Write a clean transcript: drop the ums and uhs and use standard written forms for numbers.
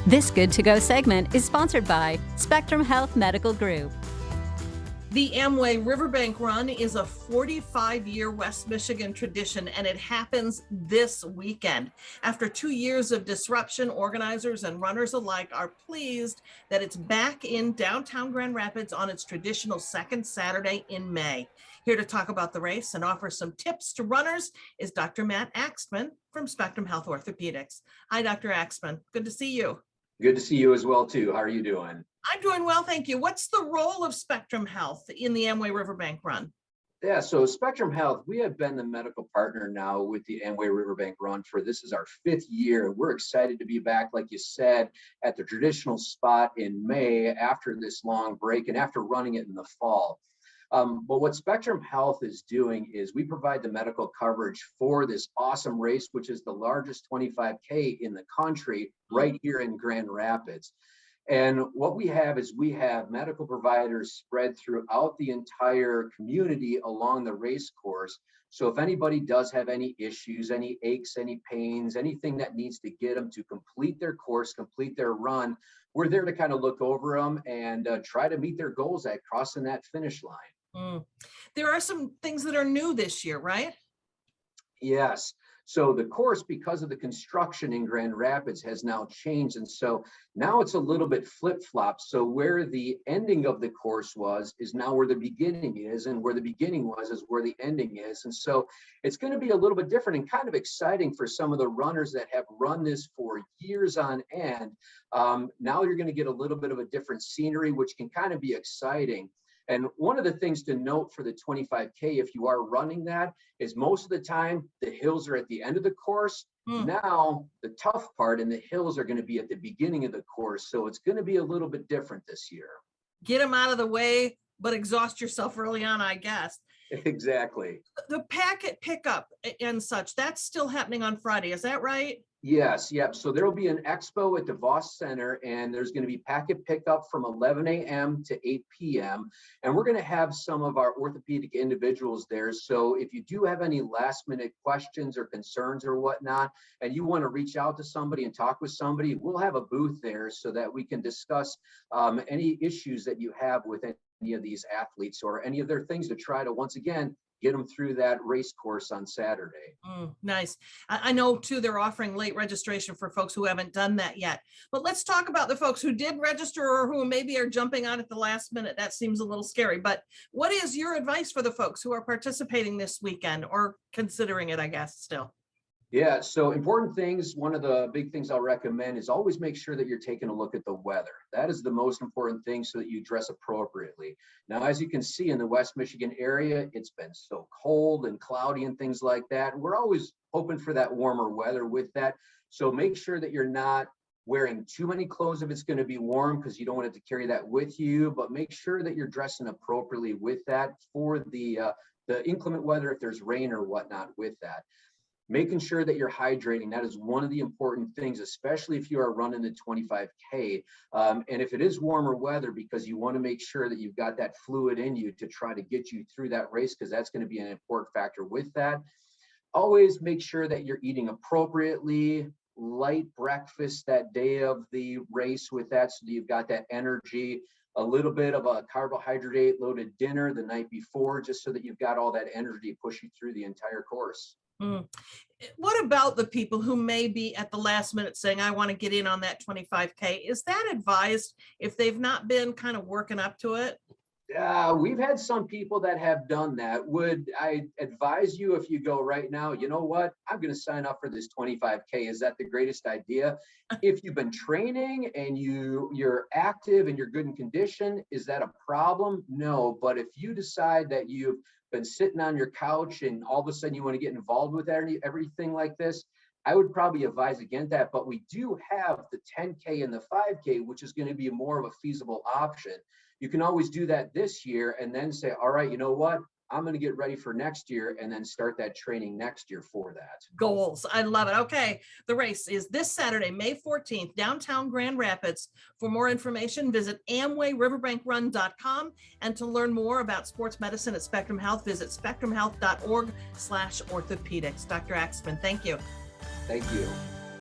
This Good to Go segment is sponsored by Spectrum Health Medical Group. The Amway Riverbank Run is a 45-year West Michigan tradition, and it happens this weekend. After 2 years of disruption, organizers and runners alike are pleased that it's back in downtown Grand Rapids on its traditional second Saturday in May. Here to talk about the race and offer some tips to runners is Dr. Matt Axtman from Spectrum Health Orthopedics. Hi, Dr. Axtman. Good to see you. Good to see you as well, too. How are you doing? I'm doing well, thank you. What's the role of Spectrum Health in the Amway Riverbank Run? Yeah, so Spectrum Health, we have been the medical partner now with the Amway Riverbank Run for this is our 5th year. We're excited to be back, like you said, at the traditional spot in May after this long break and after running it in the fall. But what Spectrum Health is doing is we provide the medical coverage for this awesome race, which is the largest 25K in the country right here in Grand Rapids. And what we have is we have medical providers spread throughout the entire community along the race course. So if anybody does have any issues, any aches, any pains, anything that needs to get them to complete their course, complete their run, we're there to kind of look over them and try to meet their goals at crossing that finish line. There are some things that are new this year, right? Yes. So the course, because of the construction in Grand Rapids, has now changed. And so now it's a little bit flip-flop. So where the ending of the course was is now where the beginning is, and where the beginning was is where the ending is. And so it's going to be a little bit different and kind of exciting for some of the runners that have run this for years on end. Now you're going to get a little bit of a different scenery, which can kind of be exciting. And one of the things to note for the 25K, if you are running that, is most of the time the hills are at the end of the course. Now the tough part and the hills are going to be at the beginning of the course. So it's going to be a little bit different this year. Get them out of the way, but exhaust yourself early on, I guess. Exactly. The packet pickup and such, that's still happening on Friday. Is that right? Yes. Yep. So there will be an expo at DeVos Center, and there's going to be packet pickup from 11 a.m. to 8 p.m. And we're going to have some of our orthopedic individuals there. So if you do have any last minute questions or concerns or whatnot, and you want to reach out to somebody and talk with somebody, we'll have a booth there so that we can discuss any issues that you have with any of these athletes or any of their things to try to, once again, get them through that race course on Saturday. Nice. I know too, they're offering late registration for folks who haven't done that yet. But let's talk about the folks who did register or who maybe are jumping on at the last minute. That seems a little scary. But what is your advice for the folks who are participating this weekend or considering it, I guess, still? Yeah, so important things, one of the big things I'll recommend is always make sure that you're taking a look at the weather. That is the most important thing so that you dress appropriately. Now, as you can see in the West Michigan area, it's been so cold and cloudy and things like that. And we're always hoping for that warmer weather with that. So make sure that you're not wearing too many clothes if it's going to be warm, because you don't want it to carry that with you, but make sure that you're dressing appropriately with that for the inclement weather, if there's rain or whatnot with that. Making sure that you're hydrating, that is one of the important things, especially if you are running the 25K. And if it is warmer weather, because you want to make sure that you've got that fluid in you to try to get you through that race, because that's going to be an important factor with that. Always make sure that you're eating appropriately, light breakfast that day of the race with that, so that you've got that energy. A little bit of a carbohydrate loaded dinner the night before, just so that you've got all that energy to push you through the entire course. What about the people who may be at the last minute saying, I want to get in on that 25K? Is that advised if they've not been kind of working up to it? We've had some people that have done that. Would I advise you, if you go right now, you know what, I'm going to sign up for this 25K. Is that the greatest idea? If you've been training and you're active and you're good in condition, is that a problem? No. But if you decide that you've been sitting on your couch and all of a sudden you want to get involved with everything like this, I would probably advise against that. But we do have the 10K and the 5K, which is going to be more of a feasible option. You can always do that this year and then say, all right, you know what? I'm going to get ready for next year and then start that training next year for that. Goals. I love it. Okay. The race is this Saturday, May 14th, downtown Grand Rapids. For more information, visit AmwayRiverbankRun.com. And to learn more about sports medicine at Spectrum Health, visit spectrumhealth.org/orthopedics. Dr. Axtman, thank you. Thank you.